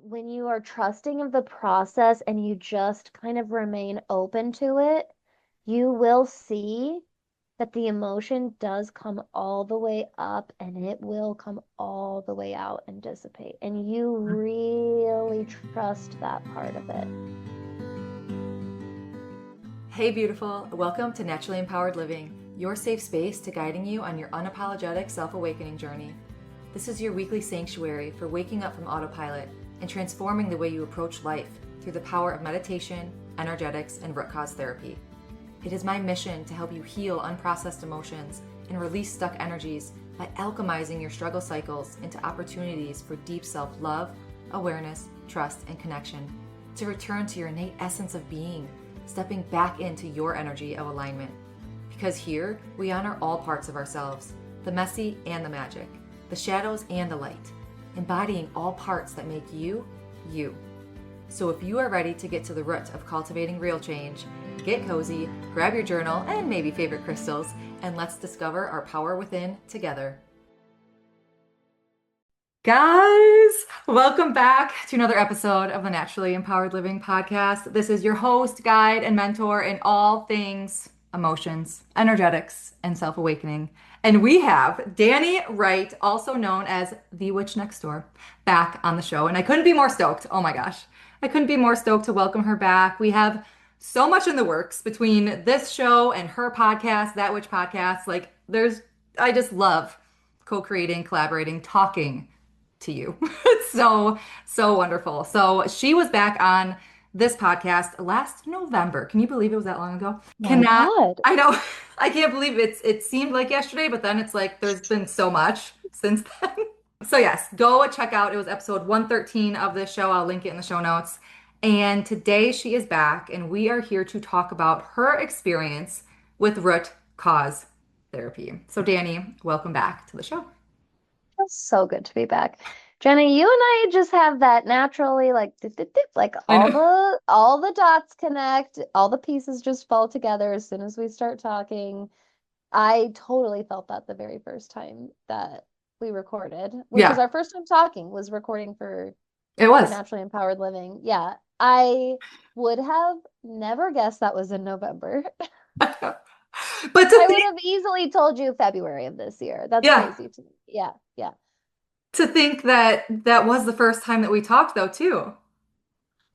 when you are trusting of the process and you just kind of remain open to it, you will see that the emotion does come all the way up and it will come all the way out and dissipate. And you really trust that part of it. Hey, beautiful. Welcome to Naturally Empowered Living, your safe space to guiding you on your unapologetic self-awakening journey. This is your weekly sanctuary for waking up from autopilot and transforming the way you approach life through the power of meditation, energetics, and root cause therapy. It is my mission to help you heal unprocessed emotions and release stuck energies by alchemizing your struggle cycles into opportunities for deep self-love, awareness, trust, and connection, to return to your innate essence of being, stepping back into your energy of alignment. Because here, we honor all parts of ourselves, the messy and the magic, the shadows and the light, embodying all parts that make you, you. So if you are ready to get to the root of cultivating real change, get cozy, grab your journal and maybe favorite crystals, and let's discover our power within together. Guys, welcome back to another episode of the Naturally Empowered Living podcast. This is your host, guide, and mentor in all things emotions, energetics, and self-awakening. And we have Dani Wright, also known as the Witch Next Door, back on the show. And I couldn't be more stoked. Oh my gosh. I couldn't be more stoked to welcome her back. We have so much in the works between this show and her podcast, That Witch Podcast. I just love co-creating, collaborating, talking to you. It's so wonderful. So she was back on this podcast last November. Can you believe it was that long ago? My God. I know. I can't believe it seemed like yesterday, but then it's like there's been so much since then. So yes, go check out. It was episode 113 of this show. I'll link it in the show notes. And today she is back and we are here to talk about her experience with root cause therapy. So Dani, welcome back to the show. Feels so good to be back. Jenny, you and I just have that naturally like dip, dip, dip, like I know. all the dots connect, all the pieces just fall together as soon as we start talking. I totally felt that the very first time that we recorded, which was Yeah, our first time talking, was recording it for was. Naturally Empowered Living. Yeah. I would have never guessed that was in November. But to I would think, have easily told you February of this year. That's yeah, crazy to me. Yeah, yeah. to think that that was the first time that we talked though too.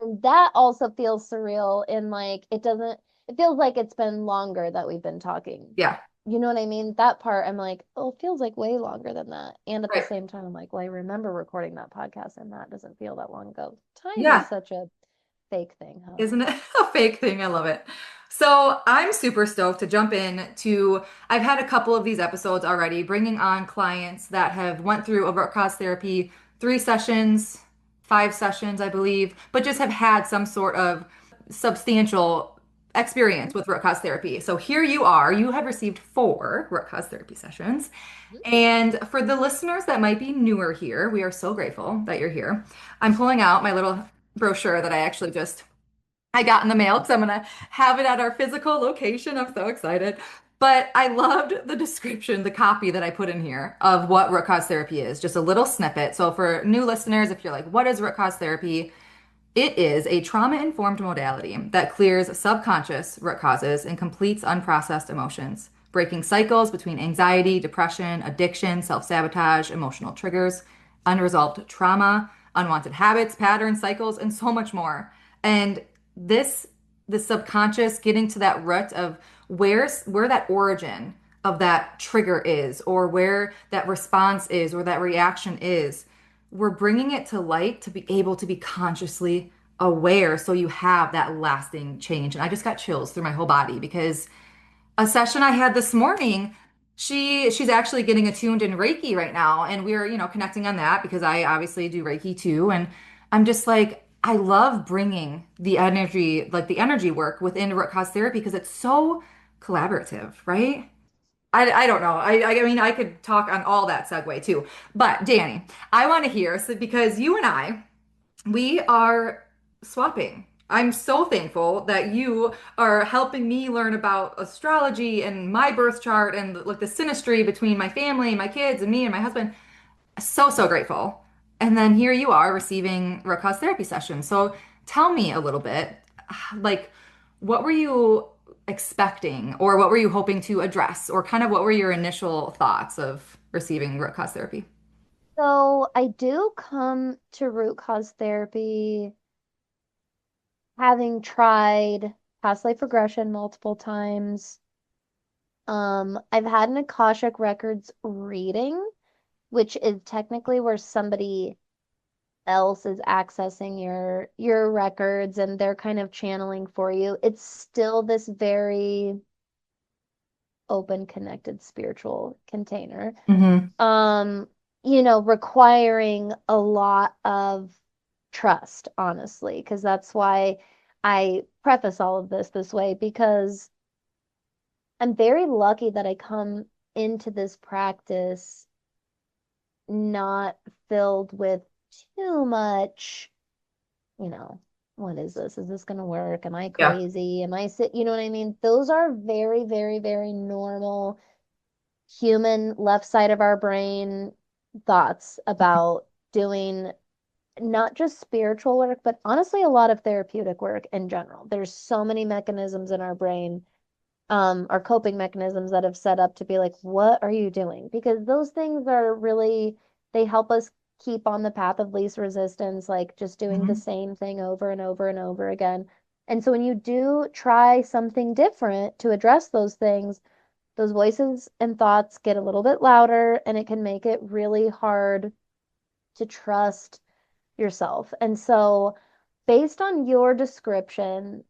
And that also feels surreal in like it feels like it's been longer that we've been talking. Yeah, You know what I mean? That part I'm like, oh, it feels like way longer than that. And at the right. same time, I'm like, well, I remember recording that podcast and that doesn't feel that long ago. Time is Yeah, such a fake thing, huh? isn't it a fake thing? I love it. So I'm super stoked to jump in to, I've had a couple of these episodes already, bringing on clients that have went through a root cause therapy, 3 sessions, 5 sessions, I believe, but just have had some sort of substantial experience with root cause therapy. So here you are, you have received 4 root cause therapy sessions. And for the listeners that might be newer here, we are so grateful that you're here. I'm pulling out my little brochure that I got in the mail because I'm gonna have it at our physical location. I'm so excited. But I loved the description, the copy that I put in here of what root cause therapy is, just a little snippet. So for new listeners, if you're like, what is root cause therapy? It is a trauma-informed modality that clears subconscious root causes and completes unprocessed emotions, breaking cycles between anxiety, depression, addiction, self-sabotage, emotional triggers, unresolved trauma, unwanted habits, patterns, cycles, and so much more. And this, the subconscious getting to that root of where that origin of that trigger is, or where that response is, or that reaction is, we're bringing it to light to be able to be consciously aware so you have that lasting change. And I just got chills through my whole body because a session I had this morning, she's actually getting attuned in Reiki right now and we're, connecting on that because I obviously do Reiki too and I'm just like I love bringing the energy, like the energy work within root cause therapy because it's so collaborative, right? I don't know. I mean, I could talk on all that segue too. But Dani, I want to hear, so because you and I, we are swapping. I'm so thankful that you are helping me learn about astrology and my birth chart and like the synastry between my family, my kids, and me and my husband. So, so grateful. And then here you are receiving root cause therapy sessions. So tell me a little bit, like, what were you expecting, or what were you hoping to address, or kind of what were your initial thoughts of receiving root cause therapy? So I do come to root cause therapy having tried past life regression multiple times. I've had an Akashic Records reading, which is technically where somebody else is accessing your records and they're kind of channeling for you. It's still this very open, connected spiritual container. Hmm. Um, requiring a lot of trust, honestly, because that's why I preface all of this way because I'm very lucky that I come into this practice not filled with too much, you know, what is this? Is this going to work? Am I Yeah. crazy? Am I sick? You know what I mean? Those are very, very, very normal human left side of our brain thoughts about doing not just spiritual work, but honestly, a lot of therapeutic work in general. There's so many mechanisms in our brain, our coping mechanisms that have set up to be like, what are you doing? Because those things are really, they help us keep on the path of least resistance, like just doing the Hmm. same thing over and over and over again. And so when you do try something different to address those things, those voices and thoughts get a little bit louder and it can make it really hard to trust yourself. And so, based on your description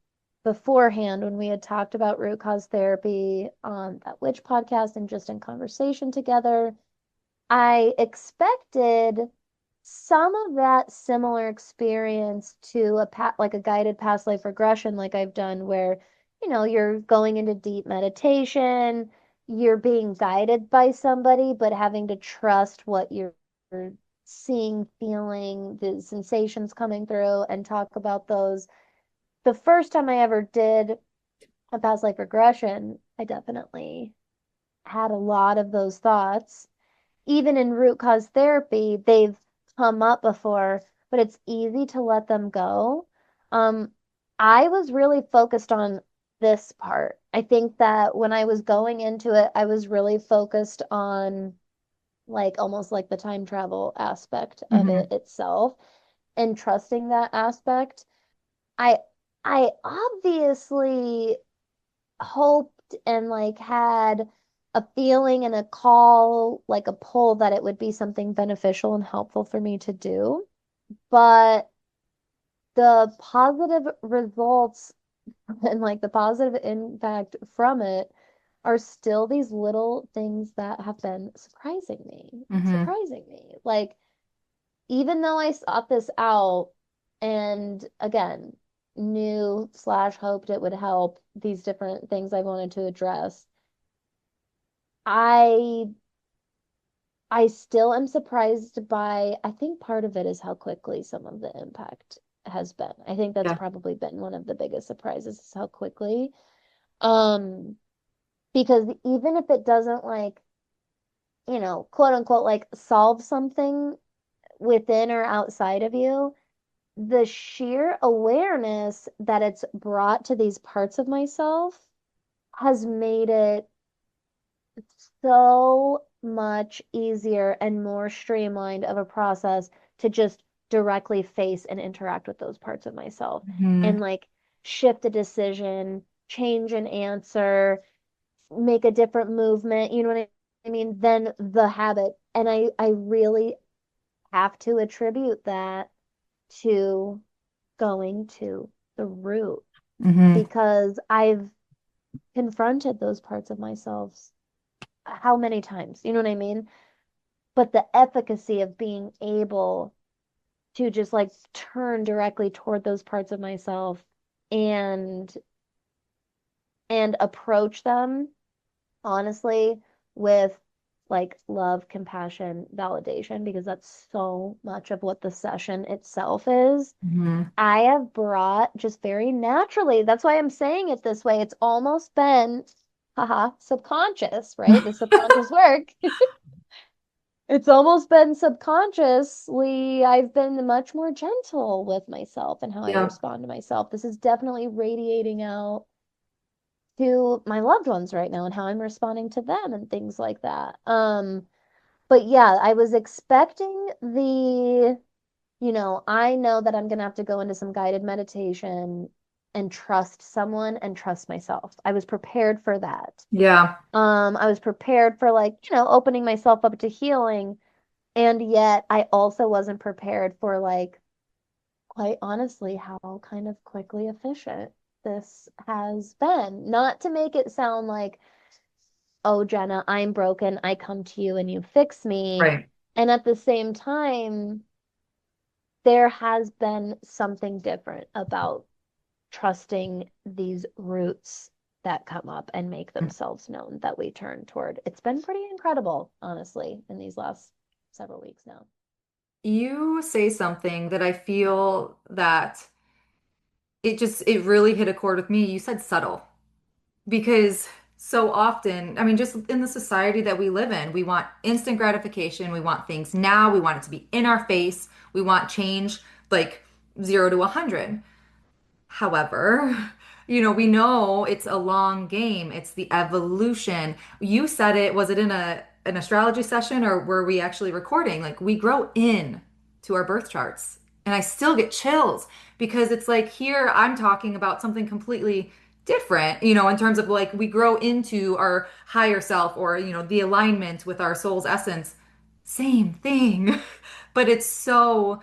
beforehand, when we had talked about root cause therapy on that Witch podcast and just in conversation together, I expected some of that similar experience to like a guided past life regression like I've done where you're going into deep meditation, you're being guided by somebody but having to trust what you're seeing, feeling, the sensations coming through and talk about those. The first time I ever did a past life regression, I definitely had a lot of those thoughts. Even in root cause therapy, they've come up before, but it's easy to let them go. Um, I was really focused on this part. I think that when I was going into it, I was really focused on like almost like the time travel aspect of Hmm. it itself and trusting that aspect. I I obviously hoped and like had a feeling and a call, like a pull that it would be something beneficial and helpful for me to do. But the positive results and like the positive impact from it are still these little things that have been Hmm. surprising me. Like, even though I sought this out and again, knew slash hoped it would help these different things I wanted to address, I I still am surprised by, I think part of it is how quickly some of the impact has been. I think that's Yeah. probably been one of the biggest surprises is how quickly. Um, because even if it doesn't like, quote unquote, like solve something within or outside of you, the sheer awareness that it's brought to these parts of myself has made it so much easier and more streamlined of a process to just directly face and interact with those parts of myself Hmm. and like shift a decision, change an answer, make a different movement, you know what I mean, than the habit. And I really have to attribute that to going to the root Hmm. because I've confronted those parts of myself how many times, you know what I mean? But the efficacy of being able to just like turn directly toward those parts of myself and approach them honestly with like love, compassion, validation, because that's so much of what the session itself is. Hmm. I have brought just very naturally, that's why I'm saying it this way. It's almost been, haha, subconscious, right? The subconscious work It's almost been subconsciously, I've been much more gentle with myself and how I Yeah. respond to myself. This is definitely radiating out to my loved ones right now and how I'm responding to them and things like that. But yeah, I was expecting I know that I'm gonna have to go into some guided meditation and trust someone and trust myself. I was prepared for that. Yeah. I was prepared for like, opening myself up to healing, and yet I also wasn't prepared for like, quite honestly, how kind of quickly efficient this has been. Not to make it sound like, oh, Jenna, I'm broken. I come to you and you fix me. Right. And at the same time, there has been something different about trusting these roots that come up and make themselves known that we turn toward. It's been pretty incredible, honestly, in these last several weeks now. You say something that I feel that it really hit a chord with me. You said subtle because so often, I mean, just in the society that we live in, we want instant gratification. We want things now. We want it to be in our face. We want change like 0 to 100. However, we know it's a long game. It's the evolution. You said it, was it in an astrology session or were we actually recording? Like we grow in to our birth charts. And I still get chills because it's like here I'm talking about something completely different, in terms of like we grow into our higher self or, the alignment with our soul's essence. Same thing. But it's so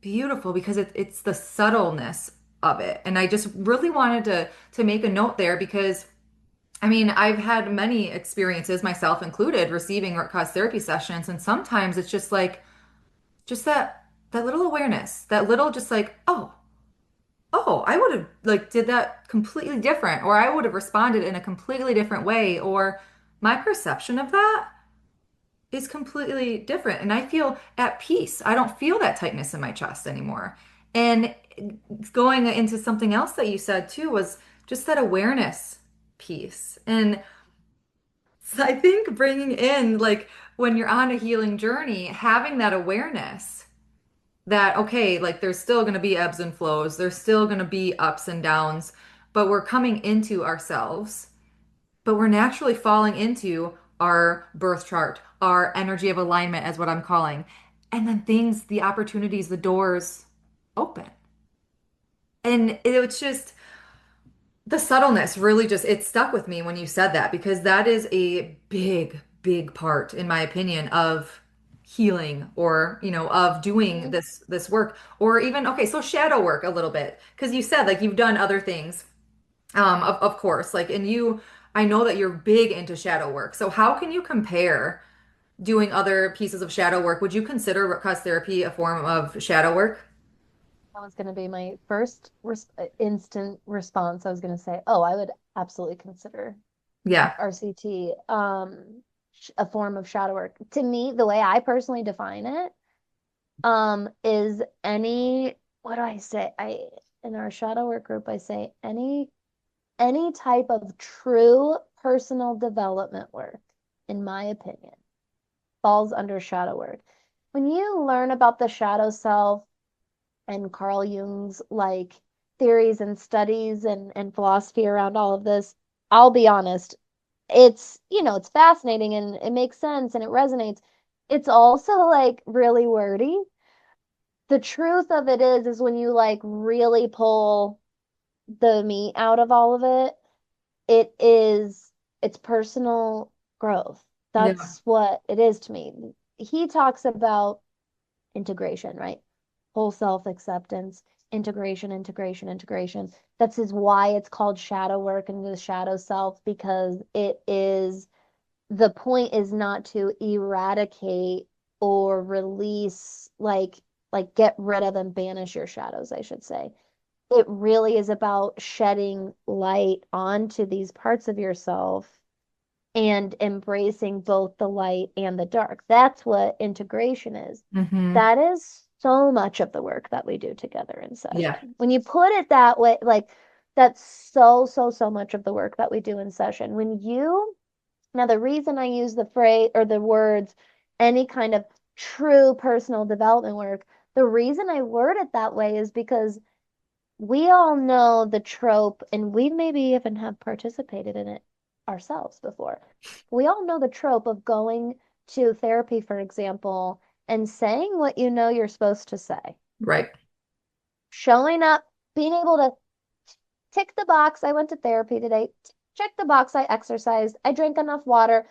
beautiful because it's the subtleness of it. And I just really wanted to make a note there because I mean, I've had many experiences, myself included, receiving root cause therapy sessions, and sometimes it's just like just that little awareness, that little just like, oh, I would have like did that completely different, or I would have responded in a completely different way, or my perception of that is completely different. And I feel at peace. I don't feel that tightness in my chest anymore. And going into something else that you said too was just that awareness piece. And so I think bringing in, like, when you're on a healing journey, having that awareness that, okay, like, there's still going to be ebbs and flows, there's still going to be ups and downs, but we're coming into ourselves, but we're naturally falling into our birth chart, our energy of alignment, as what I'm calling. And then things, the opportunities, the doors open. And it was just the subtleness really just, it stuck with me when you said that because that is a big, big part, in my opinion, of healing or, of doing Mhm. this work. Or even, okay, so shadow work a little bit. Because you said like you've done other things. Of course, like, and I know that you're big into shadow work. So how can you compare doing other pieces of shadow work? Would you consider root cause therapy a form of shadow work? That was going to be my first instant response. I was going to say, oh, I would absolutely consider Yeah. RCT a form of shadow work. To me, the way I personally define it, is any, what do I say? In our shadow work group, I say any type of true personal development work, in my opinion, falls under shadow work. When you learn about the shadow self and Carl Jung's like theories and studies and philosophy around all of this, I'll be honest, it's fascinating and it makes sense and it resonates. It's also like really wordy. The truth of it is when you like really pull the meat out of all of it, it is it's personal growth. Yeah. That's what it is to me. He talks about integration, right? Whole self acceptance, integration. That's is why it's called shadow work and the shadow self, because the point is not to eradicate or release, like get rid of and banish your shadows, I should say. It really is about shedding light onto these parts of yourself and embracing both the light and the dark. That's what integration is. Hmm. That is so much of the work that we do together in Yeah. session. When you put it that way, like that's so much of the work that we do in session. Now the reason I use the phrase or the words any kind of true personal development work. The reason I word it that way is because we all know the trope, and we maybe even have participated in it ourselves before. We all know the trope of going to therapy, for example, and saying what you know you're supposed to say, Right. showing up, being able to tick the box. I went to therapy today. Check the box. I exercised. I drank enough water.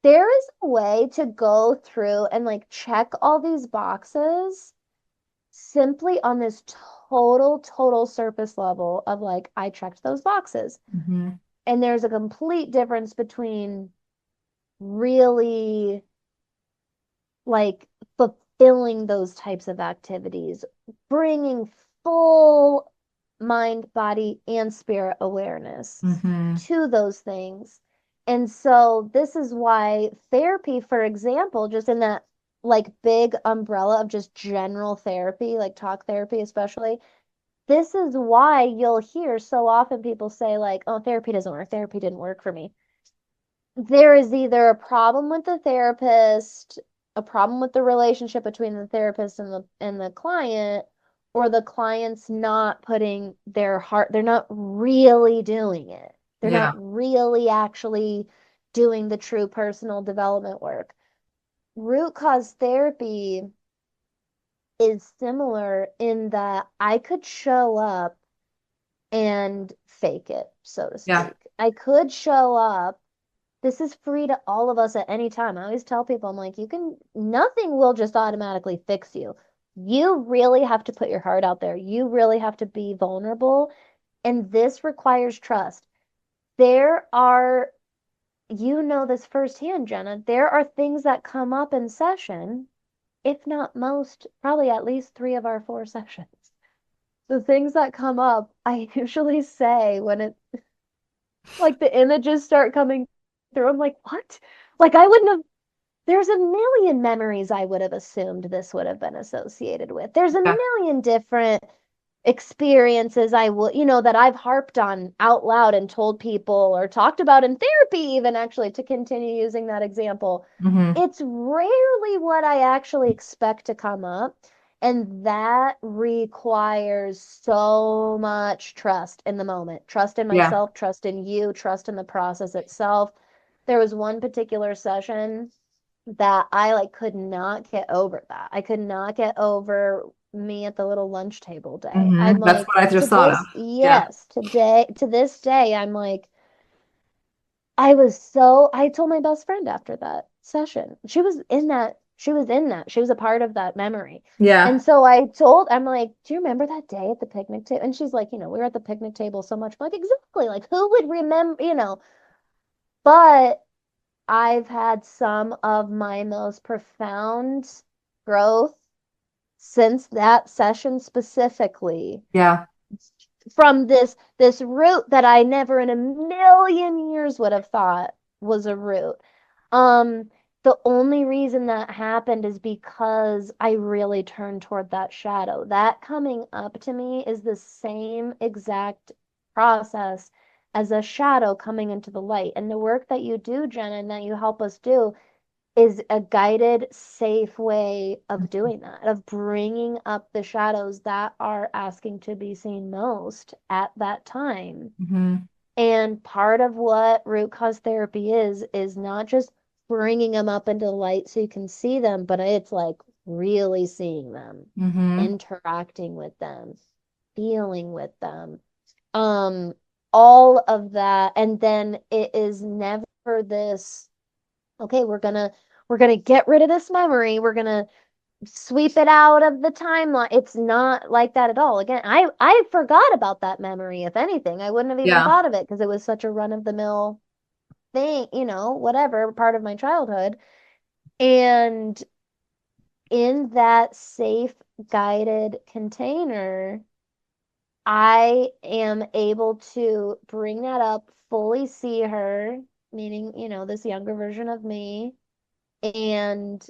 There is a way to go through and like check all these boxes simply on this total surface level of like, I checked those boxes. Hmm. And there's a complete difference between really like fulfilling those types of activities, bringing full mind, body, and spirit awareness Hmm. to those things. And so this is why therapy, for example, just in that like big umbrella of just general therapy, like talk therapy especially, this is why you'll hear so often people say like, "Oh, therapy doesn't work. Therapy didn't work for me." There is either a problem with the therapist, a problem with the relationship between the therapist and the client, or the client's not putting their heart, they're not really doing it. They're Yeah. not really actually doing the true personal development work. Root cause therapy is similar in that I could show up and fake it, so to Yeah. speak. I could show up. This is free to all of us at any time. I always tell people, I'm like, nothing will just automatically fix you. You really have to put your heart out there. You really have to be vulnerable. And this requires trust. There are, you know this firsthand, Jenna, there are things that come up in session, if not most, probably at least three of our four sessions. The things that come up, I usually say when it like the images start coming through, I'm like, what? Like I wouldn't have there's a million memories I would have assumed this would have been associated with. There's a Yeah. million different experiences I will, that I've harped on out loud and told people or talked about in therapy, even actually, to continue using that example. Hmm. It's rarely what I actually expect to come up. And that requires so much trust in the moment, trust in Yeah. myself, trust in you, trust in the process itself. There was one particular session that I like could not get over that. I could not get over me at the little lunch table day. Hmm. I'm That's like, what I to just thought of. this, Yeah. yes, today, to this day, I'm like, I told my best friend after that session. She was a part of that memory. Yeah. And so I'm like, do you remember that day at the picnic table? And she's like, we were at the picnic table so much. I'm like, exactly. Like, who would remember? But I've had some of my most profound growth since that session specifically Yeah. from this root that I never in a million years would have thought was a root. Um, the only reason that happened is because I really turned toward that shadow. That coming up to me is the same exact process as a shadow coming into the light. And the work that you do, Jen, and that you help us do is a guided, safe way of doing that, of bringing up the shadows that are asking to be seen most at that time. Hmm. And part of what root cause therapy is not just bringing them up into the light so you can see them, but it's like really seeing them, Hmm. interacting with them, feeling with them. Um, all of that. And then it is never this, okay, we're gonna get rid of this memory. We're gonna sweep it out of the timeline. It's not like that at all. Again, I forgot about that memory. If anything, I wouldn't have even Yeah. thought of it because it was such a run of the mill thing, whatever, part of my childhood. And in that safe, guided container, I am able to bring that up, fully see her, meaning, this younger version of me, and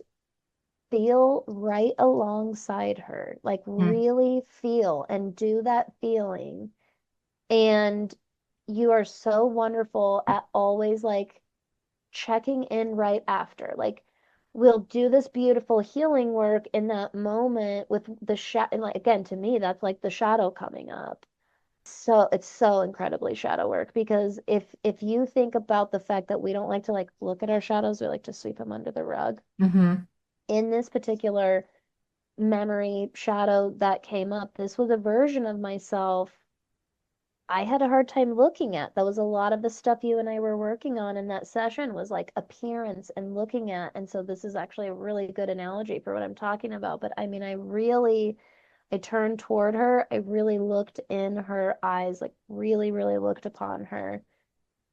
feel right alongside her, like Mhm. really feel and do that feeling. And you are so wonderful at always like checking in right after. Like we'll do this beautiful healing work in that moment with the shadow. And like, again, to me, that's like the shadow coming up. So it's so incredibly shadow work because if you think about the fact that we don't like to like look at our shadows, we like to sweep them under the rug. Hmm. In this particular memory shadow that came up, this was a version of myself I had a hard time looking at. That was a lot of the stuff you and I were working on in that session was like appearance and looking at. And so this is actually a really good analogy for what I'm talking about. But I mean, I turned toward her. I really looked in her eyes, like really, really looked upon her.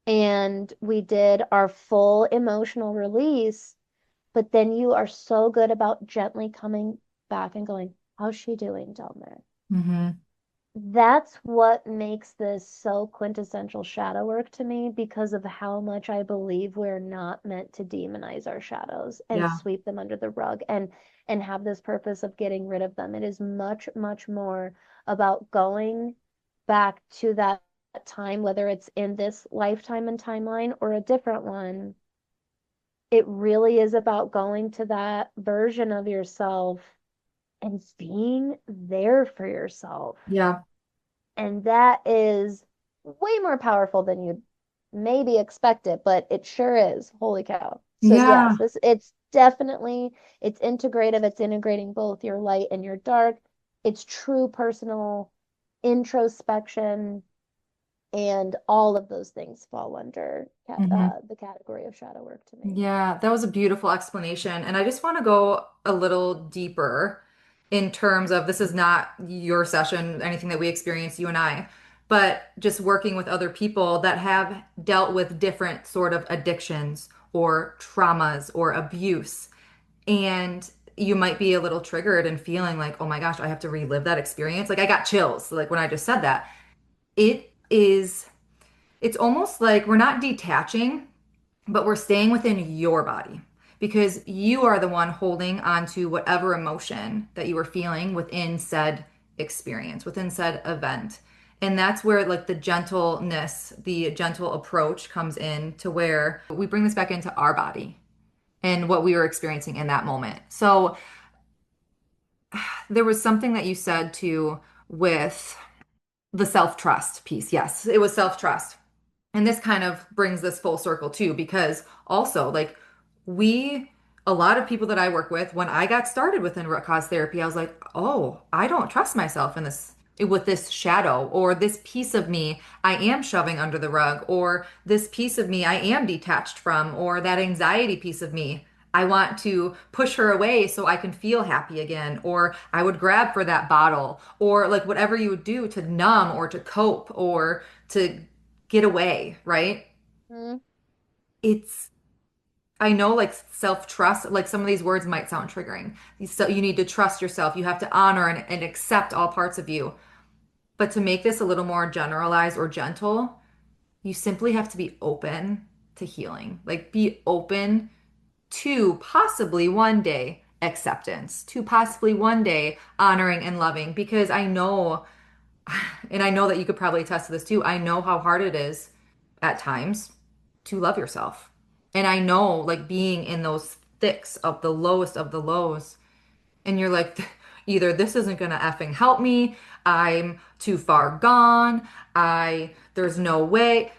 And we did our full emotional release. But then you are so good about gently coming back and going, how's she doing down there? Hmm. That's what makes this so quintessential shadow work to me because of how much I believe we're not meant to demonize our shadows and Yeah. sweep them under the rug and have this purpose of getting rid of them. It is much, much more about going back to that time, whether it's in this lifetime and timeline or a different one. It really is about going to that version of yourself and being there for yourself. Yeah. And that is way more powerful than you'd maybe expect it, but it sure is. Holy cow. So yes, Yeah. this it's definitely it's integrative. It's integrating both your light and your dark. It's true personal introspection, and all of those things fall under Hmm. the category of shadow work to me. Yeah, that was a beautiful explanation. And I just want to go a little deeper in terms of this is not your session, anything that we experienced, you and I, but just working with other people that have dealt with different sort of addictions or traumas or abuse. And you might be a little triggered and feeling like, oh my gosh, I have to relive that experience. Like I got chills, like when I just said that. It is, it's almost like we're not detaching, but we're staying within your body because you are the one holding on to whatever emotion that you were feeling within said experience, within said event. And that's where like the gentleness, the gentle approach comes in to where we bring this back into our body and what we were experiencing in that moment. So there was something that you said too with the self-trust piece. Yes, it was self-trust. And this kind of brings this full circle too, because also, like, we, a lot of people that I work with, when I got started within root cause therapy, I was like, oh, I don't trust myself in this, with this shadow, or this piece of me I am shoving under the rug, or this piece of me I am detached from, or that anxiety piece of me. I want to push her away so I can feel happy again, or I would grab for that bottle, or like whatever you would do to numb or to cope or to get away, right? Mm-hmm. It's, I know like self-trust, like some of these words might sound triggering. So you need to trust yourself. You have to honor and accept all parts of you. But to make this a little more generalized or gentle, you simply have to be open to healing. Like be open to possibly one day acceptance, to possibly one day honoring and loving. Because I know, and I know that you could probably attest to this too. I know how hard it is at times to love yourself. And I know like being in those thicks of the lowest of the lows, and you're like, either this isn't gonna effing help me, I'm too far gone, there's no way.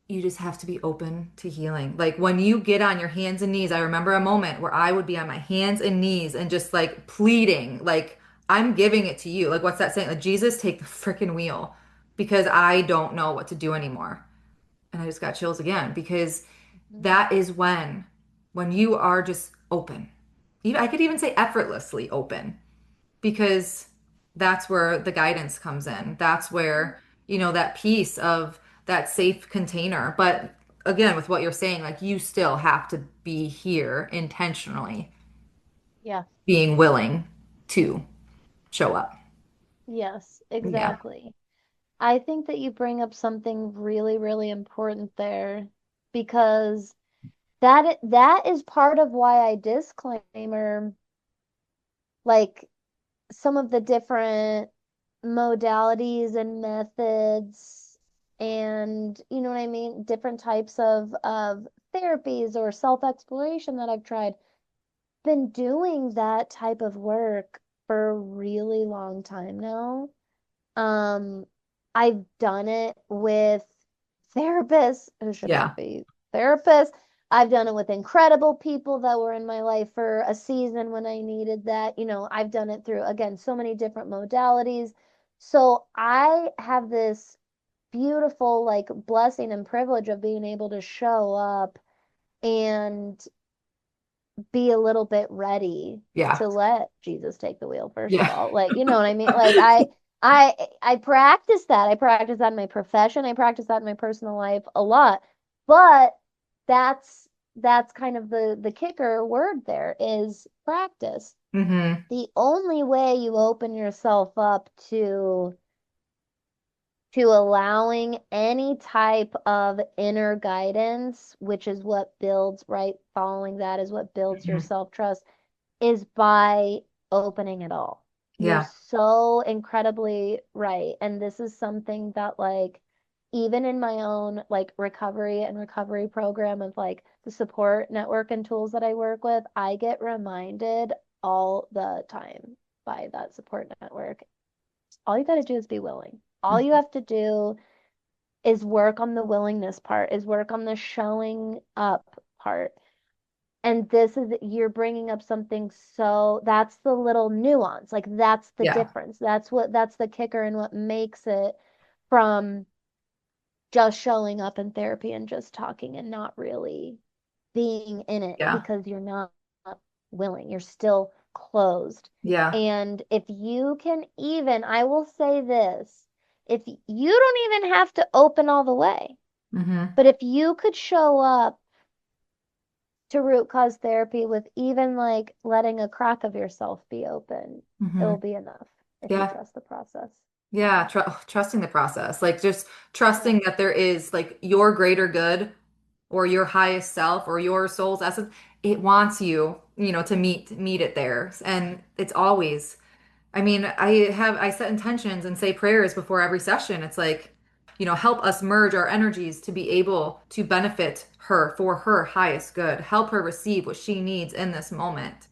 You just have to be open to healing. Like when you get on your hands and knees, I remember a moment where I would be on my hands and knees and just like pleading, like, I'm giving it to you. Like, what's that saying? Like, Jesus, take the freaking wheel because I don't know what to do anymore. And I just got chills again because that is when you are just open. Even, I could even say effortlessly open because that's where the guidance comes in. That's where, that piece of that safe container. But again, with what you're saying, like you still have to be here intentionally, Yeah. being willing to show up. Yes, Yeah. exactly. I think that you bring up something really, really important there because that is part of why I disclaimer like some of the different modalities and methods and you know what I mean, different types of therapies or self-exploration that I've tried. been doing that type of work for a really long time now. Um, I've done it with therapists who should Yeah. not be therapists. I've done it with incredible people that were in my life for a season when I needed that. I've done it through, again, so many different modalities. So I have this beautiful, like, blessing and privilege of being able to show up and be a little bit ready Yeah. to let Jesus take the wheel, first of Yeah. all. Like, you know what I mean? Like I practice that. I practice that in my profession. I practice that in my personal life a lot. But that's kind of the kicker word there is practice. Hmm. The only way you open yourself up to allowing any type of inner guidance, which is what builds, right? Following that is what builds your Hmm. self-trust, is by opening it all. You're Yeah. so incredibly right. And this is something that, like, even in my own, like, recovery program of, like, the support network and tools that I work with, I get reminded all the time by that support network. All you got to do is be willing. All you have to do is work on the willingness part, is work on the showing up part. And this is, you're bringing up something, so that's the little nuance. Like, that's the Yeah. difference. That's the kicker, and what makes it from just showing up in therapy and just talking and not really being in it Yeah. because you're not willing. You're still closed. Yeah. And if you can even, I will say this, if you don't even have to open all the way, Hmm. but if you could show up to root cause therapy with even, like, letting a crack of yourself be open, it Hmm. will be enough if you Yeah. trust the process. Yeah. Trusting the process, like just Yeah. trusting that there is like your greater good or your highest self or your soul's essence. It wants you, to meet it there. And it's always, I mean, I set intentions and say prayers before every session. It's like, help us merge our energies to be able to benefit her for her highest good. Help her receive what she needs in this moment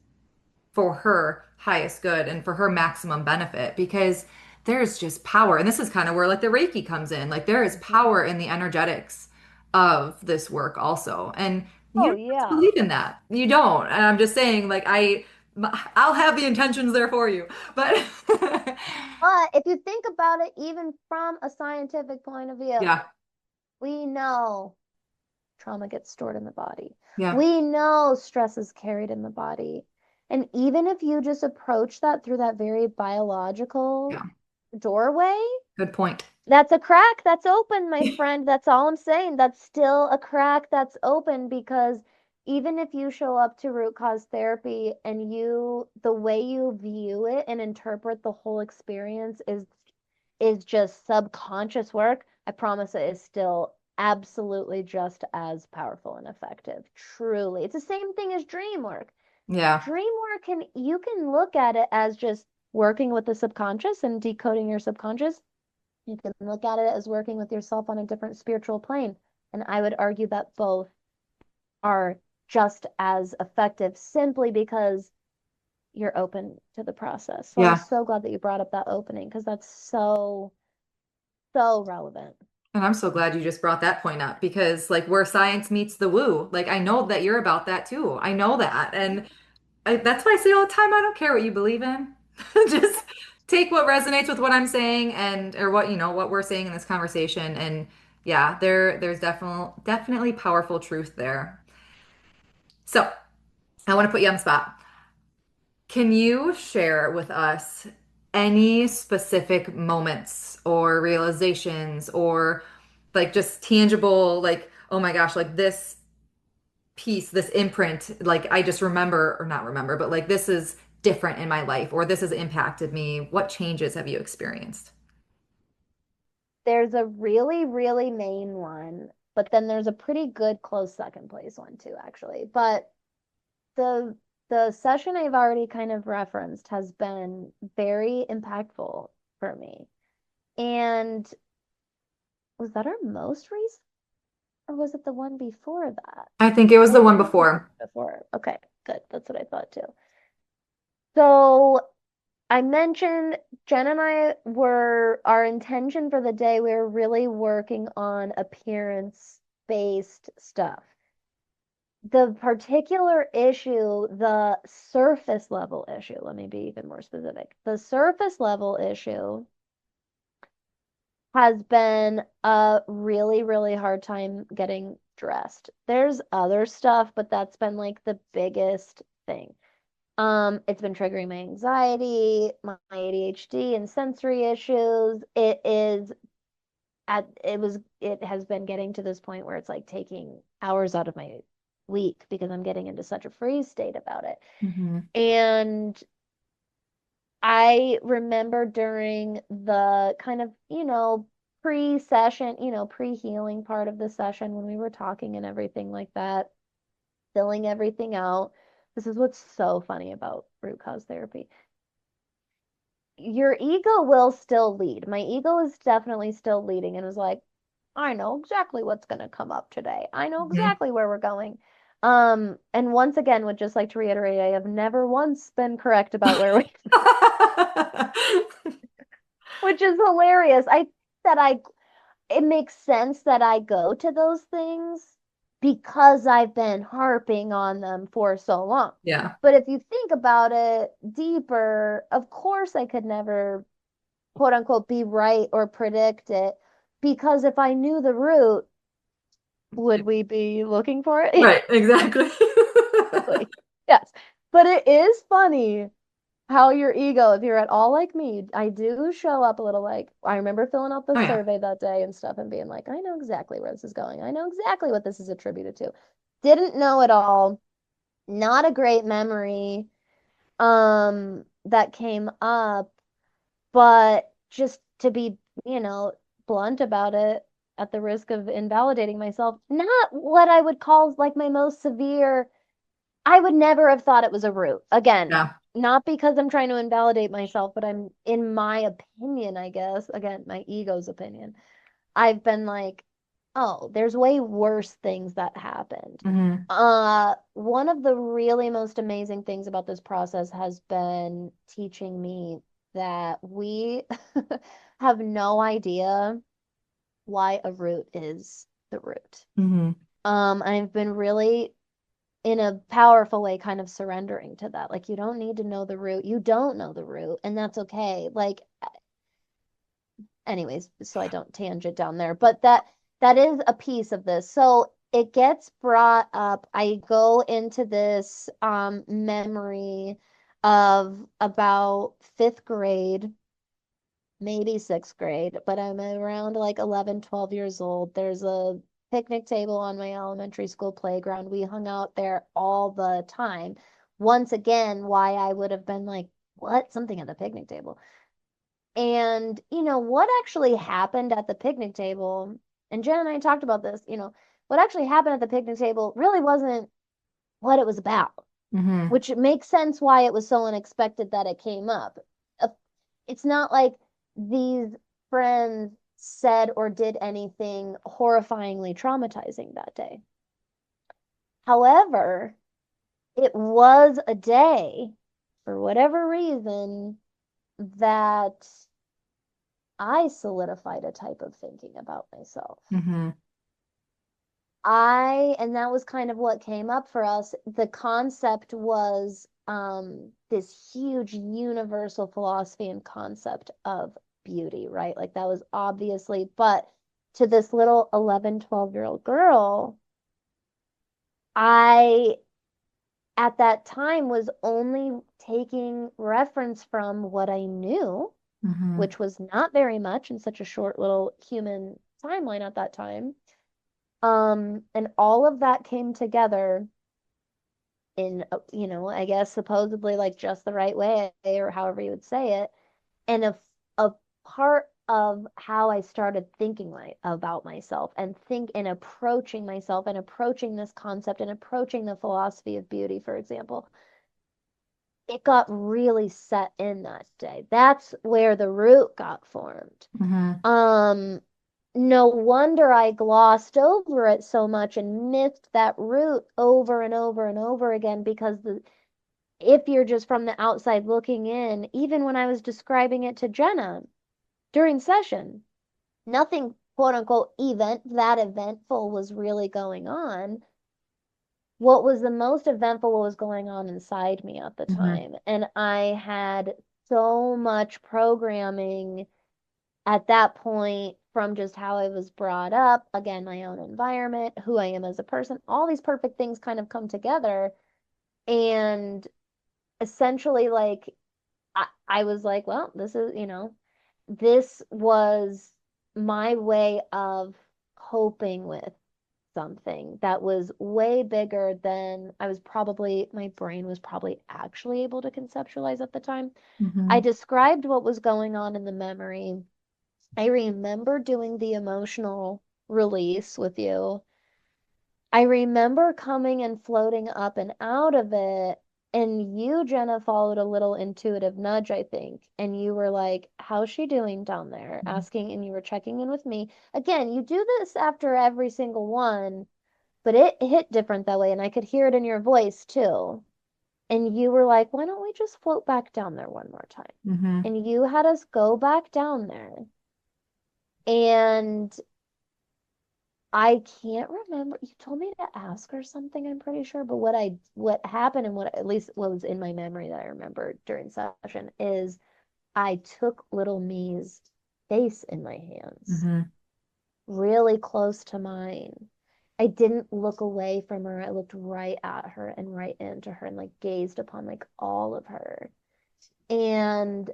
for her highest good and for her maximum benefit because there's just power. And this is kind of where like the Reiki comes in. Like there is Mhm. power in the energetics of this work also. And you Oh, don't have to yeah. believe in that. You don't. And I'm just saying like I'll have the intentions there for you. But But if you think about it, even from a scientific point of view, yeah. we know trauma gets stored in the body. Yeah. We know stress is carried in the body. And even if you just approach that through that very biological Yeah. doorway, Good point. that's a crack that's open, my friend. That's all I'm saying. That's still a crack that's open because even if you show up to root cause therapy and the way you view it and interpret the whole experience is just subconscious work, I promise it is still absolutely just as powerful and effective. Truly. It's the same thing as dream work. Yeah. Dream work you can look at it as just working with the subconscious and decoding your subconscious. You can look at it as working with yourself on a different spiritual plane. And I would argue that both are just as effective simply because you're open to the process. So I'm Yeah. so glad that you brought up that opening because that's so, so relevant. And I'm so glad you just brought that point up because like where science meets the woo, like I know that you're about that too. I know that. And that's why I say all the time, I don't care what you believe in. Just take what resonates with what I'm saying and or what we're saying in this conversation. And yeah, there's definitely powerful truth there. So I want to put you on the spot. Can you share with us any specific moments or realizations or like just tangible, like, oh my gosh, like this piece, this imprint, like I just remember or not remember, but like this is different in my life or this has impacted me. What changes have you experienced? There's a really, really main one, but then there's a pretty good close second place one too, actually. But the the session I've already kind of referenced has been very impactful for me. And was that our most recent, or was it the one before that? I think it was It the one might have been the before. one before. Okay. Good. That's what I thought too. So I mentioned Jen and I were our intention for the day, we were really working on appearance based stuff. The particular issue, the surface level issue, let me be even more specific. The surface level issue has been a really, really hard time getting dressed. There's other stuff, but that's been like the biggest thing. It's been triggering my anxiety, my ADHD and sensory issues. It has been getting to this point where it's like taking hours out of my week because I'm getting into such a freeze state about it. Hmm. And I remember during the kind of, pre-session, pre-healing part of the session when we were talking and everything like that, filling everything out. This is what's so funny about root cause therapy. Your ego will still lead. My ego is definitely still leading and was like, I know exactly what's going to come up today. I know Hmm. exactly where we're going. And once again, would just like to reiterate, I have never once been correct about where we, which is hilarious. I that I it makes sense that I go to those things because I've been harping on them for so long. Yeah. But if you think about it deeper, of course I could never quote unquote be right or predict it because if I knew the root, would we be looking for it? Right, exactly. Exactly. Yes. But it is funny how your ego, if you're at all like me, I do show up a little like, I remember filling out the Oh yeah. survey that day and stuff and being like, I know exactly where this is going. I know exactly what this is attributed to. Didn't know it all. Not a great memory that came up, but just to be, blunt about it at the risk of invalidating myself, not what I would call like my most severe. I would never have thought it was a root. Again, Yeah. not because I'm trying to invalidate myself, but I'm, in my opinion, I guess, again, my ego's opinion, I've been like, oh, there's way worse things that happened. Hmm. One of the really most amazing things about this process has been teaching me that we have no idea why a root is the root. Hmm. I've been really in a powerful way kind of surrendering to that. Like you don't need to know the root. You don't know the root, and that's okay. Like anyways, so I don't tangent down there, but that is a piece of this. So it gets brought up. I go into this memory of about 5th grade, maybe 6th grade, but I'm around like 11, 12 years old. There's a picnic table on my elementary school playground. We hung out there all the time. Once again, why I would have been like, what? Something at the picnic table. And, what actually happened at the picnic table, and Jen and I talked about this, what actually happened at the picnic table really wasn't what it was about, Hmm. which makes sense why it was so unexpected that it came up. Uh, It's not like these friends said or did anything horrifyingly traumatizing that day. However, it was a day, for whatever reason, that I solidified a type of thinking about myself. Hmm. And that was kind of what came up for us. The concept was this huge universal philosophy and concept of beauty, right? Like that was obviously, but to this little 11, 12-year-old girl, I at that time was only taking reference from what I knew, Hmm. which was not very much in such a short little human timeline at that time. And all of that came together in, I guess supposedly like just the right way or however you would say it. And a part of how I started thinking about myself and think and approaching myself and approaching this concept and approaching the philosophy of beauty, for example, it got really set in that day. That's where the root got formed. Hmm. Um, no wonder I glossed over it so much and missed that root over and over and over again because if you're just from the outside looking in, even when I was describing it to Jenna during session, nothing quote unquote that eventful was really going on. What was the most eventful was going on inside me at the Hmm. time. And I had so much programming at that point from just how I was brought up, again, my own environment, who I am as a person, all these perfect things kind of come together. And essentially, like, I was like, well, this was my way of coping with something that was way bigger than my brain was probably actually able to conceptualize at the time. I Hmm. described what was going on in the memory. I remember doing the emotional release with you. I remember coming and floating up and out of it. And you, Jenna, followed a little intuitive nudge, I think. And you were like, how's she doing down there? Asking, and you were checking in with me. Again, you do this after every single one, but it hit different that way. And I could hear it in your voice too. And you were like, why don't we just float back down there one more time? Hmm. And you had us go back down there. And I can't remember. You told me to ask her something, I'm pretty sure, but what happened and what at least what was in my memory that I remember during session is I took little me's face in my hands, Hmm. really close to mine. I didn't look away from her. I looked right at her and right into her and like gazed upon like all of her. And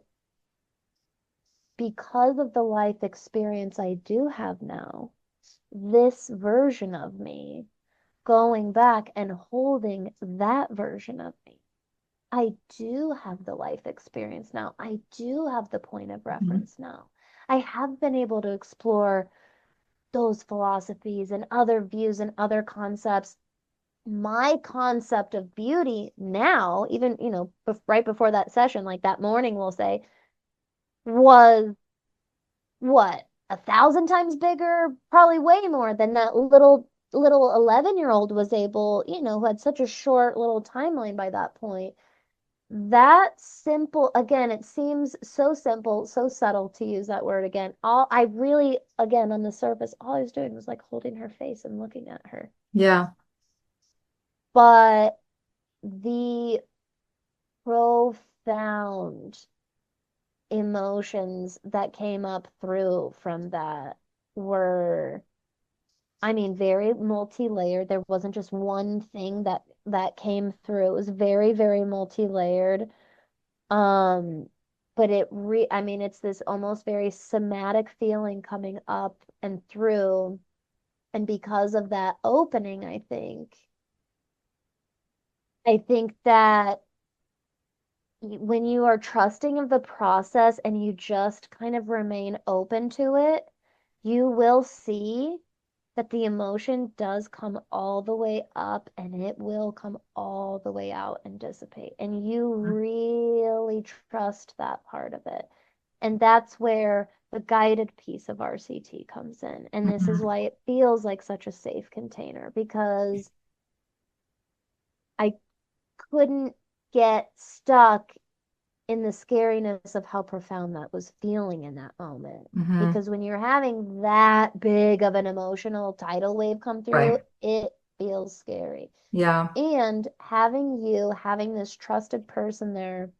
because of the life experience I do have now, this version of me going back and holding that version of me. I do have the life experience now. I do have the point of Hmm. reference now. I have been able to explore those philosophies and other views and other concepts. My concept of beauty now, even, right before that session, like that morning, we'll say, was what, 1,000 times bigger, probably way more than that little 11-year-old was able, who had such a short little timeline by that point. That simple, again, it seems so simple, so subtle to use that word again. All I really, again, on the surface, all I was doing was like holding her face and looking at her. Yeah. But the profound emotions that came up through from that were, I mean, very multi-layered. There wasn't just one thing that came through. It was very, very multi-layered. Um, but I mean, it's this almost very somatic feeling coming up and through. And because of that opening, I think that when you are trusting of the process and you just kind of remain open to it, you will see that the emotion does come all the way up and it will come all the way out and dissipate. And you really trust that part of it. And that's where the guided piece of RCT comes in. And this is Hmm. why it feels like such a safe container because I couldn't get stuck in the scariness of how profound that was feeling in that moment. Hmm. Because when you're having that big of an emotional tidal wave come through, Right. it feels scary. Yeah. And having this trusted person there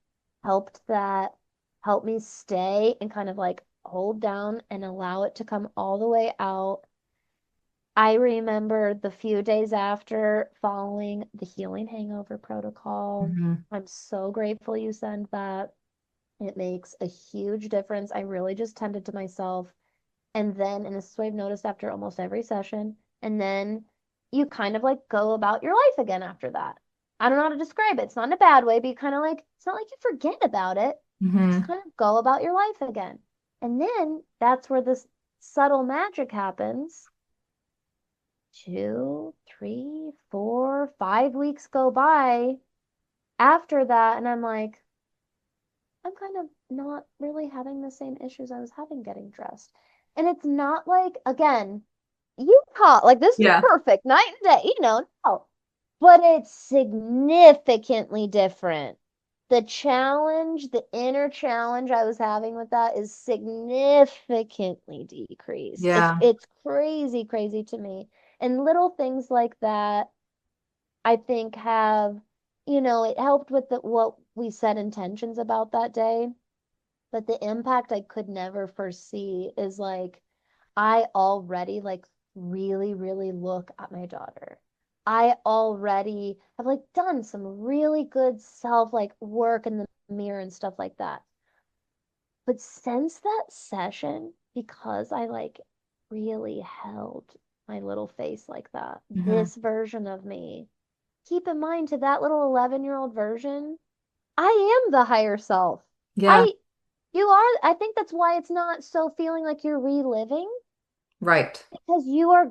helped that, help me stay and kind of like hold down and allow it to come all the way out. I remember the few days after following the healing hangover protocol. Hmm. I'm so grateful you sent that. It makes a huge difference. I really just tended to myself. And this is what I've noticed after almost every session. And then you kind of like go about your life again after that. I don't know how to describe it. It's not in a bad way, but you kind of like, it's not like you forget about it. You just Hmm. kind of go about your life again. And then that's where this subtle magic happens. 2, 3, 4, 5 weeks go by after that. And I'm like, I'm kind of not really having the same issues I was having getting dressed. And it's not like, again, Utah, like this is Yeah. perfect, night and day, no. But it's significantly different. The challenge, the inner challenge I was having with that is significantly decreased. It's Yeah. it's crazy, crazy to me. And little things like that, I think it helped with what we set intentions about that day. But the impact I could never foresee is like I already like really, really look at my daughter. I already have like done some really good self like work in the mirror and stuff like that. But since that session, because I like really held my little face like that, Hmm. this version of me, keep in mind to that little 11-year-old version, I am the higher self. Yeah. I You are. I think that's why it's not so feeling like you're reliving Right. because you are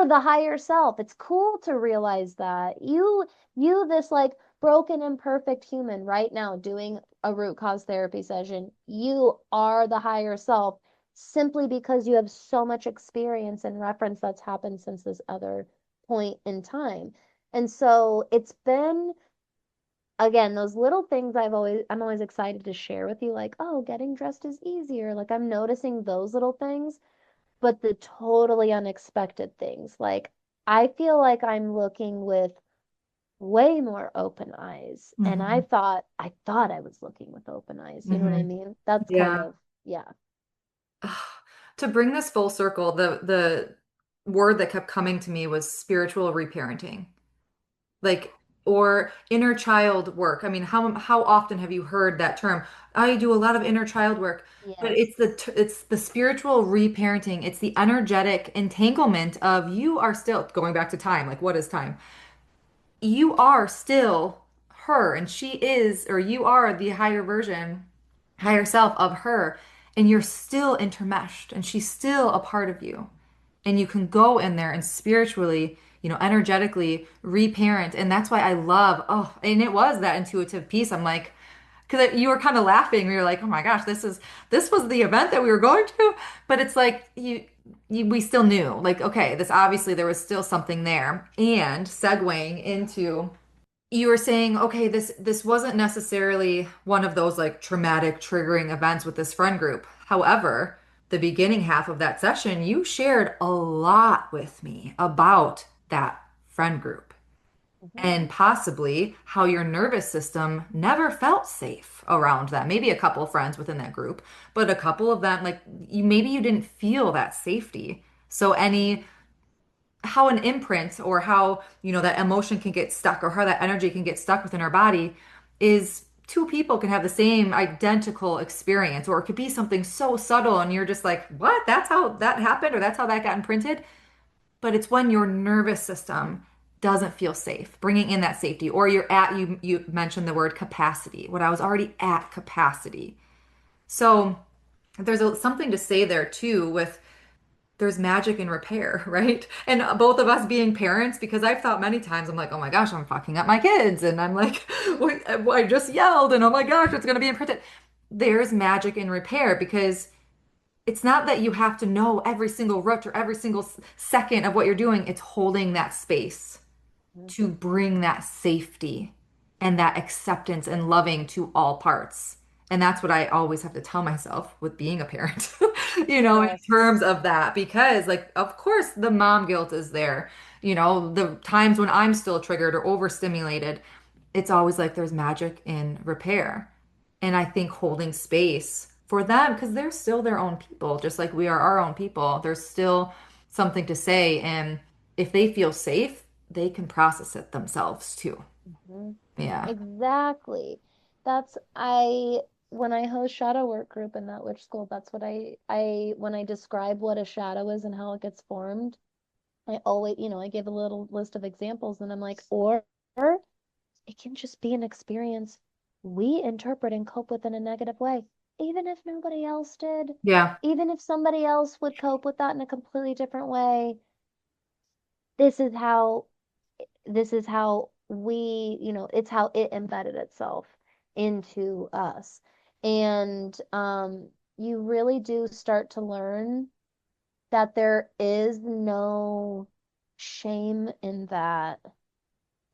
the higher self. It's cool to realize that. This like broken, imperfect human right now doing a root cause therapy session, you are the higher self simply because you have so much experience and reference that's happened since this other point in time. And so it's been again those little things I'm always excited to share with you like oh getting dressed is easier like I'm noticing those little things but the totally unexpected things like I feel like I'm looking with way more open eyes and Hmm. I thought I was looking with open eyes, you know what I Hmm. mean? That's kind Yeah. of yeah. To bring this full circle, the word that kept coming to me was spiritual reparenting. Like or inner child work. I mean, how often have you heard that term? I do a lot of inner child work, but Yes. it's the spiritual reparenting. It's the energetic entanglement of you are still going back to time. Like what is time? You are still her and she is or you are the higher version, higher self of her and you're still intermeshed and she's still a part of you and you can go in there and spiritually, energetically reparent. And that's why I love, oh, and it was that intuitive piece. I'm like, because you were kind of laughing. We were like, oh my gosh, this was the event that we were going to. But it's like we still knew, like, okay, this obviously there was still something there. And segueing into you were saying, okay, this wasn't necessarily one of those like traumatic triggering events with this friend group. However, the beginning half of that session, you shared a lot with me about that friend group Hmm. and possibly how your nervous system never felt safe around them. Maybe a couple of friends within that group, but a couple of them, like maybe you didn't feel that safety. So any how an imprint or how that emotion can get stuck or how that energy can get stuck within our body is two people can have the same identical experience or it could be something so subtle and you're just like what, that's how that happened or that's how that got imprinted, but it's when your nervous system doesn't feel safe bringing in that safety or you're at you mentioned the word capacity when I was already at capacity. So there's something to say there too with there's magic in repair, right? And both of us being parents, because I've thought many times, I'm like, oh my gosh, I'm fucking up my kids. And I'm like, Hmm. wait, I just yelled, and oh my gosh, it's going to be imprinted. There's magic in repair because it's not that you have to know every single root or every single second of what you're doing. It's holding that space to bring that safety and that acceptance and loving to all parts. And that's what I always have to tell myself with being a parent, in Yes. terms of that, because, like, of course, the mom guilt is there. The times when I'm still triggered or overstimulated, it's always like there's magic in repair. And I think holding space for them, because they're still their own people, just like we are our own people, there's still something to say. And if they feel safe, they can process it themselves too. Hmm. Yeah. Exactly. That's I when I host shadow work group in that witch school, that's what I when I describe what a shadow is and how it gets formed, I always, I give a little list of examples and I'm like, or it can just be an experience we interpret and cope with in a negative way, even if nobody else did, Yeah. even if somebody else would cope with that in a completely different way. This is how it's how it embedded itself into us. And you really do start to learn that there is no shame in that.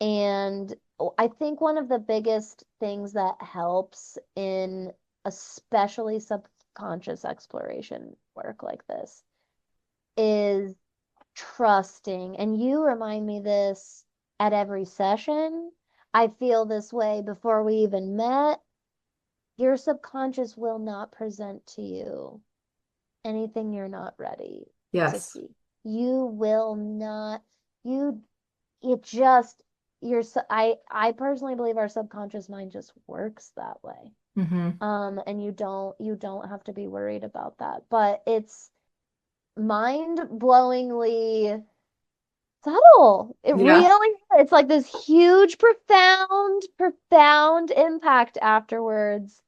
And I think one of the biggest things that helps in especially subconscious exploration work like this is trusting. And you remind me this at every session. I feel this way before we even met. Your subconscious will not present to you anything you're not ready to Yes. see. You will not, you, it just, I personally believe our subconscious mind just works that way. Hmm. And you don't have to be worried about that. But it's mind-blowingly subtle. It Yeah. really, it's like this huge, profound impact afterwards.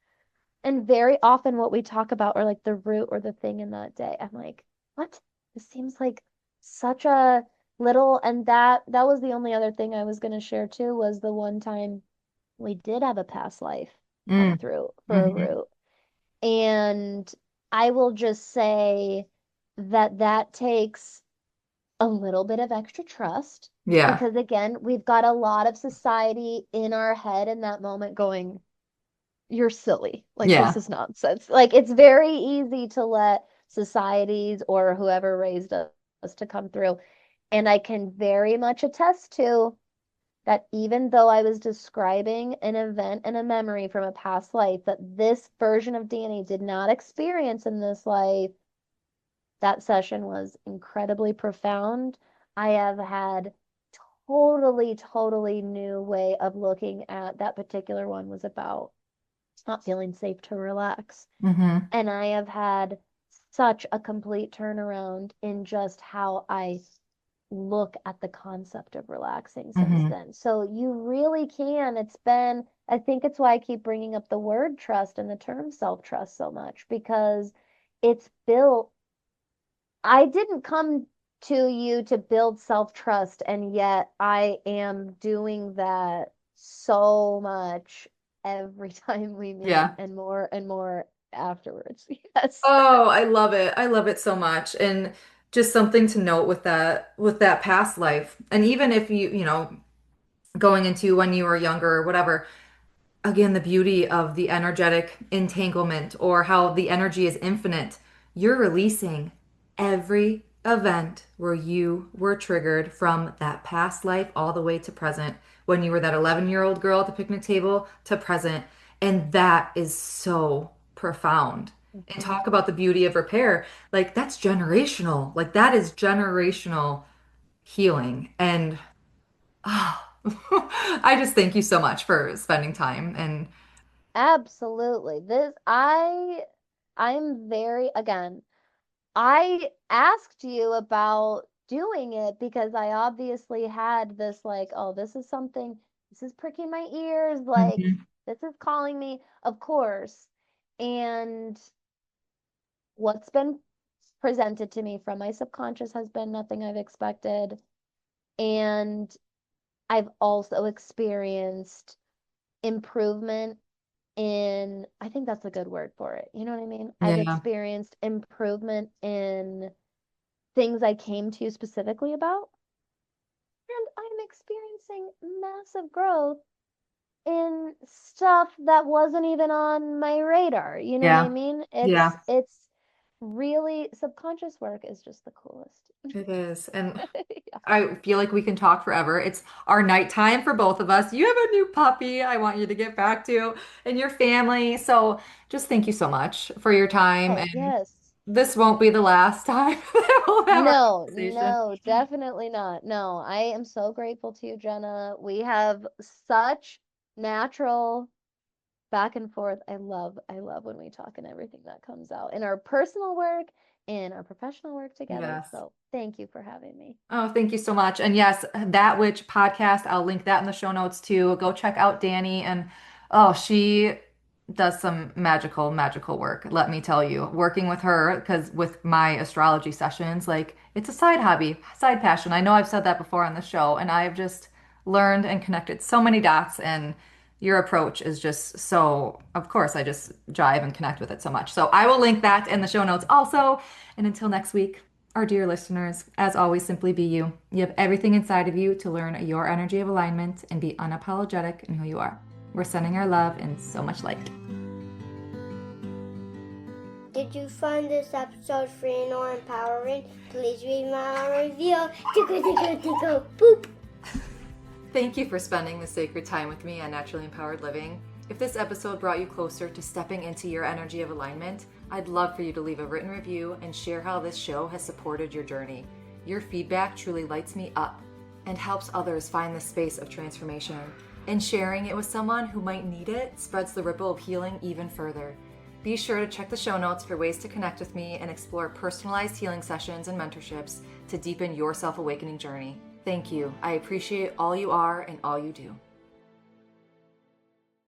And very often what we talk about are like the root or the thing in that day. I'm like, what? This seems like such a little, and that was the only other thing I was going to share too, was the one time we did have a past life come Mm. through for a Hmm. root. And I will just say that that takes a little bit of extra trust Yeah. because again, we've got a lot of society in our head in that moment going, you're silly. Like, this Yeah. is nonsense. Like, it's very easy to let societies or whoever raised us to come through. And I can very much attest to that even though I was describing an event and a memory from a past life that this version of Dani did not experience in this life, that session was incredibly profound. I have had totally new way of looking at that particular one was about not feeling safe to relax. Hmm. And I have had such a complete turnaround in just how I look at the concept of relaxing since Hmm. then. So you really can. It's been, I think it's why I keep bringing up the word trust and the term self trust so much because it's built. I didn't come to you to build self trust, and yet I am doing that so much every time we meet Yeah. and more afterwards. Yes. Oh, I love it. I love it so much. And just something to note with that past life. And even if going into when you were younger or whatever, again, the beauty of the energetic entanglement or how the energy is infinite. You're releasing every event where you were triggered from that past life all the way to present, when you were that 11-year-old girl at the picnic table to present. And that is so profound. And Mhm. talk about the beauty of repair. Like, that's generational. Like, that is generational healing. And I just thank you so much for spending time and Absolutely. I'm very, again, I asked you about doing it because I obviously had this like, oh, this is something, this is pricking my ears, like Mhm. this is calling me, of course. And what's been presented to me from my subconscious has been nothing I've expected. And I've also experienced improvement in, I think that's a good word for it. You know what I mean? I've Yeah. experienced improvement in things I came to you specifically about. And I'm experiencing massive growth in stuff that wasn't even on my radar. You know what I Yeah. mean? Yeah, It's really subconscious work is just the coolest. it is. And Yeah. I feel like we can talk forever. It's our nighttime for both of us. You have a new puppy I want you to get back to and your family. So just thank you so much for your time. Oh, And yes. this won't be the last time that we'll have our No, conversation. no, definitely not. No, I am so grateful to you, Jenna. We have such natural back and forth. I love when we talk and everything that comes out in our personal work and our professional work together. Yes. So thank you for having me. Oh, thank you so much. And yes, That Witch podcast, I'll link that in the show notes too. Go check out Dani. And oh, she does some magical work, let me tell you. Working with her, because with my astrology sessions, like it's a side hobby, side passion. I know I've said that before on the show, and I've just learned and connected so many dots. And your approach is just so, of course, I just jive and connect with it so much. So I will link that in the show notes also. And until next week, our dear listeners, as always, simply be you. You have everything inside of you to learn your energy of alignment and be unapologetic in who you are. We're sending our love and so much light. Did you find this episode free or empowering? Please read my review. Tickle, boop. Thank you for spending this sacred time with me on Naturally Empowered Living. If this episode brought you closer to stepping into your energy of alignment, I'd love for you to leave a written review and share how this show has supported your journey. Your feedback truly lights me up and helps others find the space of transformation. And sharing it with someone who might need it spreads the ripple of healing even further. Be sure to check the show notes for ways to connect with me and explore personalized healing sessions and mentorships to deepen your self-awakening journey. Thank you. I appreciate all you are and all you do.